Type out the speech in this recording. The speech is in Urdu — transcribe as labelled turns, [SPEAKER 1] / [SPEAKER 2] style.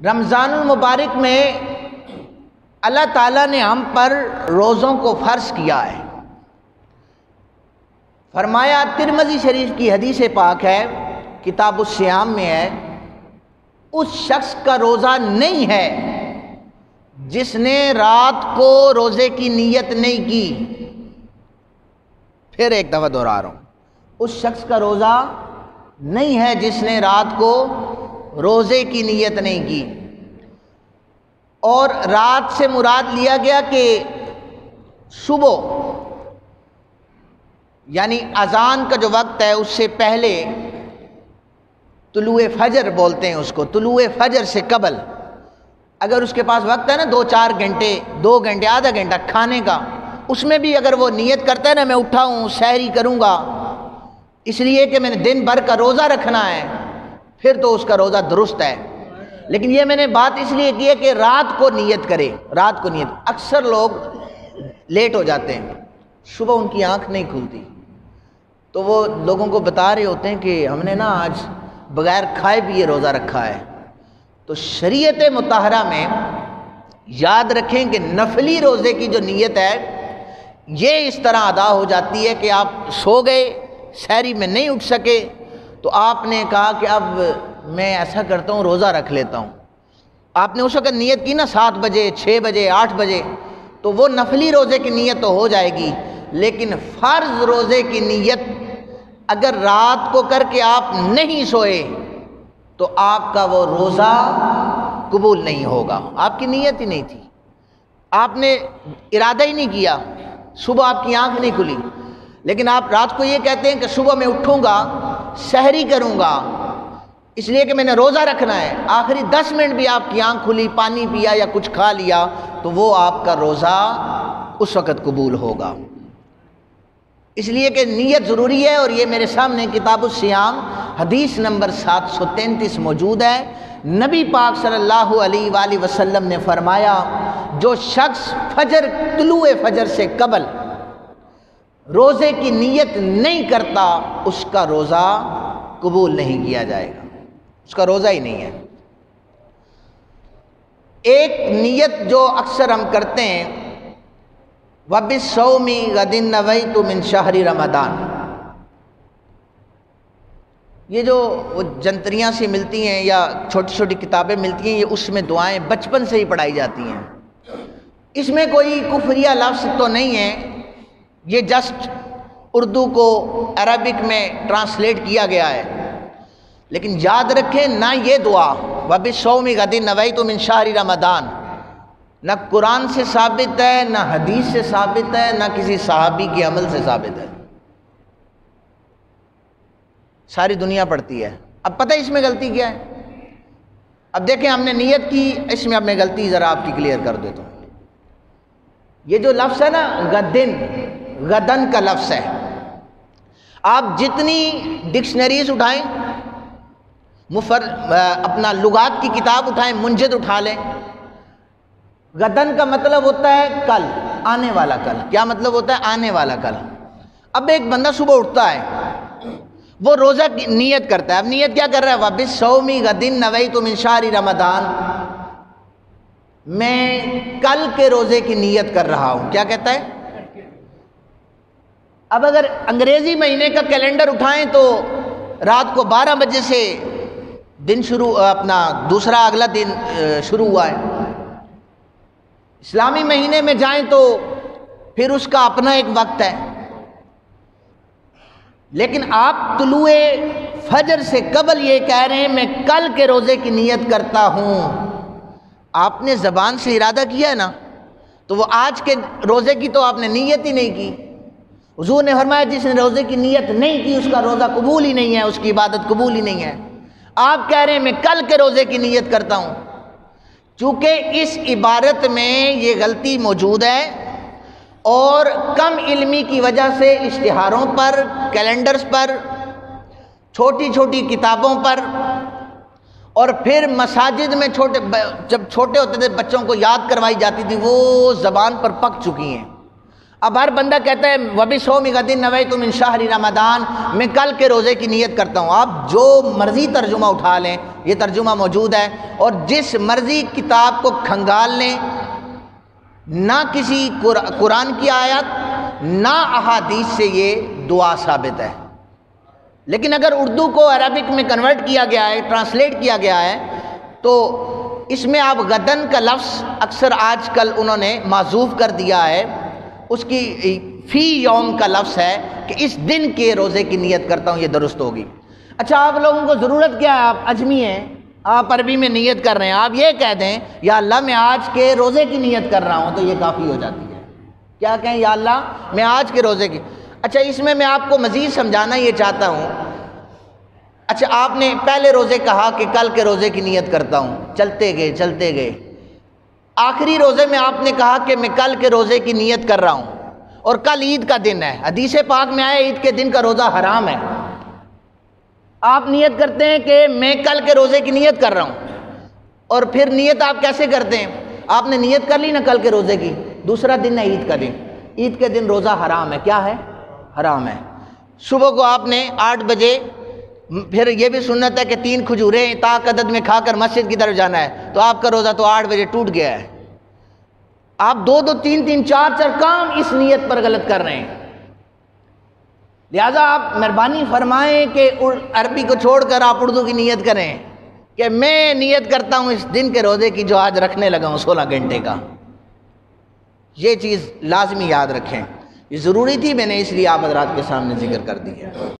[SPEAKER 1] رمضان المبارک میں اللہ تعالیٰ نے ہم پر روزوں کو فرض کیا ہے۔ فرمایا، ترمذی شریف کی حدیث پاک ہے، کتاب الصیام میں ہے، اس شخص کا روزہ نہیں ہے جس نے رات کو روزے کی نیت نہیں کی۔ پھر ایک دفعہ دوہرا رہا ہوں، اس شخص کا روزہ نہیں ہے جس نے رات کو روزے کی نیت نہیں کی۔ اور رات سے مراد لیا گیا کہ صبح، یعنی اذان کا جو وقت ہے اس سے پہلے، طلوع فجر بولتے ہیں اس کو، طلوع فجر سے قبل اگر اس کے پاس وقت ہے نا 2-4 گھنٹے، 2 گھنٹے، آدھا گھنٹہ کھانے کا، اس میں بھی اگر وہ نیت کرتا ہے نا میں اٹھا ہوں سحری کروں گا اس لیے کہ میں نے دن بھر کا روزہ رکھنا ہے، پھر تو اس کا روزہ درست ہے۔ لیکن یہ میں نے بات اس لیے کی ہے کہ رات کو نیت کرے، رات کو نیت۔ اکثر لوگ لیٹ ہو جاتے ہیں، صبح ان کی آنکھ نہیں کھلتی، تو وہ لوگوں کو بتا رہے ہوتے ہیں کہ ہم نے نا آج بغیر کھائے پیے روزہ رکھا ہے۔ تو شریعت مطہرہ میں یاد رکھیں کہ نفلی روزے کی جو نیت ہے یہ اس طرح ادا ہو جاتی ہے کہ آپ سو گئے، سحری میں نہیں اٹھ سکے، تو آپ نے کہا کہ اب میں ایسا کرتا ہوں روزہ رکھ لیتا ہوں۔ آپ نے اس وقت نیت کی نا 7 بجے، 6 بجے، 8 بجے، تو وہ نفلی روزے کی نیت تو ہو جائے گی، لیکن فرض روزے کی نیت اگر رات کو کر کے آپ نہیں سوئے تو آپ کا وہ روزہ قبول نہیں ہوگا۔ آپ کی نیت ہی نہیں تھی، آپ نے ارادہ ہی نہیں کیا، صبح آپ کی آنکھ نہیں کھلی، لیکن آپ رات کو یہ کہتے ہیں کہ صبح میں اٹھوں گا سحری کروں گا اس لیے کہ میں نے روزہ رکھنا ہے، آخری 10 منٹ بھی آپ کی آنکھ کھلی، پانی پیا یا کچھ کھا لیا تو وہ آپ کا روزہ اس وقت قبول ہوگا۔ اس لیے کہ نیت ضروری ہے، اور یہ میرے سامنے کتاب الصیام حدیث نمبر 733 موجود ہے۔ نبی پاک صلی اللہ علیہ وآلہ وسلم نے فرمایا، جو شخص طلوع فجر سے قبل روزے کی نیت نہیں کرتا اس کا روزہ قبول نہیں کیا جائے گا، اس کا روزہ ہی نہیں ہے۔ ایک نیت جو اکثر ہم کرتے ہیں، وَبِالصَّوْمِ غَدٍ نَوَيْتُ مِنْ شَهْرِ رَمَضَانَ، یہ جو وہ جنتریاں سی ملتی ہیں یا چھوٹی چھوٹی کتابیں ملتی ہیں، یہ اس میں دعائیں بچپن سے ہی پڑھائی جاتی ہیں۔ اس میں کوئی کفریہ لفظ تو نہیں ہے، یہ جسٹ اردو کو عربک میں ٹرانسلیٹ کیا گیا ہے، لیکن یاد رکھیں نہ یہ دعا وَبِالصَّوْمِ غَدٍ نَوَيْتُ مِنْ شَهْرِ رَمَضَانَ نہ قرآن سے ثابت ہے، نہ حدیث سے ثابت ہے، نہ کسی صحابی کے عمل سے ثابت ہے۔ ساری دنیا پڑھتی ہے۔ اب پتہ اس میں غلطی کیا ہے؟ اب دیکھیں ہم نے نیت کی، اس میں اب میں غلطی ذرا آپ کی کلیئر کر دیتا ہوں۔ یہ جو لفظ ہے نا غدن کا لفظ ہے، آپ جتنی ڈکشنریز اٹھائیں، اپنا لغات کی کتاب اٹھائیں، منجد اٹھا لیں، غدن کا مطلب ہوتا ہے کل، آنے والا کل۔ کیا مطلب ہوتا ہے؟ آنے والا کل۔ اب ایک بندہ صبح اٹھتا ہے، وہ روزہ کی نیت کرتا ہے، اب نیت کیا کر رہا ہے؟ وَبِالصَّوْمِ غَدٍ نَوَيْتُ مِنْ شَهْرِ رَمَضَانَ، میں کل کے روزے کی نیت کر رہا ہوں۔ کیا کہتا ہے؟ اب اگر انگریزی مہینے کا کیلنڈر اٹھائیں تو رات کو 12 بجے سے دن شروع، اپنا دوسرا اگلا دن شروع ہوا ہے۔ اسلامی مہینے میں جائیں تو پھر اس کا اپنا ایک وقت ہے، لیکن آپ طلوع فجر سے قبل یہ کہہ رہے ہیں میں کل کے روزے کی نیت کرتا ہوں۔ آپ نے زبان سے ارادہ کیا ہے نا، تو وہ آج کے روزے کی تو آپ نے نیت ہی نہیں کی۔ حضور نے فرمایا جس نے روزے کی نیت نہیں کی اس کا روزہ قبول ہی نہیں ہے، اس کی عبادت قبول ہی نہیں ہے۔ آپ کہہ رہے ہیں میں کل کے روزے کی نیت کرتا ہوں۔ چونکہ اس عبارت میں یہ غلطی موجود ہے، اور کم علمی کی وجہ سے اشتہاروں پر، کیلنڈرز پر، چھوٹی چھوٹی کتابوں پر، اور پھر مساجد میں جب چھوٹے ہوتے تھے بچوں کو یاد کروائی جاتی تھی، وہ زبان پر پک چکی ہیں۔ اب ہر بندہ کہتا ہے وَبِصَوْمِ غَدٍ نَوَيْتُ مِنْ شَهْرِ رمضان، میں کل کے روزے کی نیت کرتا ہوں۔ آپ جو مرضی ترجمہ اٹھا لیں، یہ ترجمہ موجود ہے، اور جس مرضی کتاب کو کھنگال لیں، نہ کسی قرآن کی آیت نہ احادیث سے یہ دعا ثابت ہے۔ لیکن اگر اردو کو عربک میں کنورٹ کیا گیا ہے، ٹرانسلیٹ کیا گیا ہے، تو اس میں آپ غدن کا لفظ اکثر آج کل انہوں نے معذوف کر دیا ہے، اس کی فی یوم کا لفظ ہے کہ اس دن کے روزے کی نیت کرتا ہوں، یہ درست ہوگی۔ اچھا، آپ لوگوں کو ضرورت کیا ہے؟ آپ اجمی ہیں، آپ عربی میں نیت کر رہے ہیں، آپ یہ کہہ دیں یا اللہ میں آج کے روزے کی نیت کر رہا ہوں، تو یہ کافی ہو جاتی ہے۔ کیا کہیں؟ یا اللہ میں آج کے روزے کی۔ اچھا، اس میں آپ کو مزید سمجھانا یہ چاہتا ہوں۔ اچھا، آپ نے پہلے روزے کہا کہ کل کے روزے کی نیت کرتا ہوں، چلتے گئے، آخری روزے میں آپ نے کہا کہ میں کل کے روزے کی نیت کر رہا ہوں، اور کل عید کا دن ہے، حدیث پاک میں آیا عید کے دن کا روزہ حرام ہے۔ آپ نیت کرتے ہیں کہ میں کل کے روزے کی نیت کر رہا ہوں، اور پھر نیت آپ کیسے کرتے ہیں؟ آپ نے نیت کر لی نا کل کے روزے کی، دوسرا دن ہے عید کا دن، عید کے دن روزہ حرام ہے۔ کیا ہے؟ حرام ہے۔ صبح کو آپ نے 8 بجے، پھر یہ بھی سنت ہے کہ 3 کھجوریں طاق عدد میں کھا کر مسجد کی طرف جانا ہے، تو آپ کا روزہ تو 8 بجے ٹوٹ گیا ہے۔ آپ 2 3 4 کام اس نیت پر غلط کر رہے ہیں۔ لہٰذا آپ مہربانی فرمائیں کہ عربی کو چھوڑ کر آپ اردو کی نیت کریں کہ میں نیت کرتا ہوں اس دن کے روزے کی جو آج رکھنے لگا ہوں 16 گھنٹے کا۔ یہ چیز لازمی یاد رکھیں، یہ ضروری تھی، میں نے اس لیے آپ حضرات کے سامنے ذکر کر دی ہے۔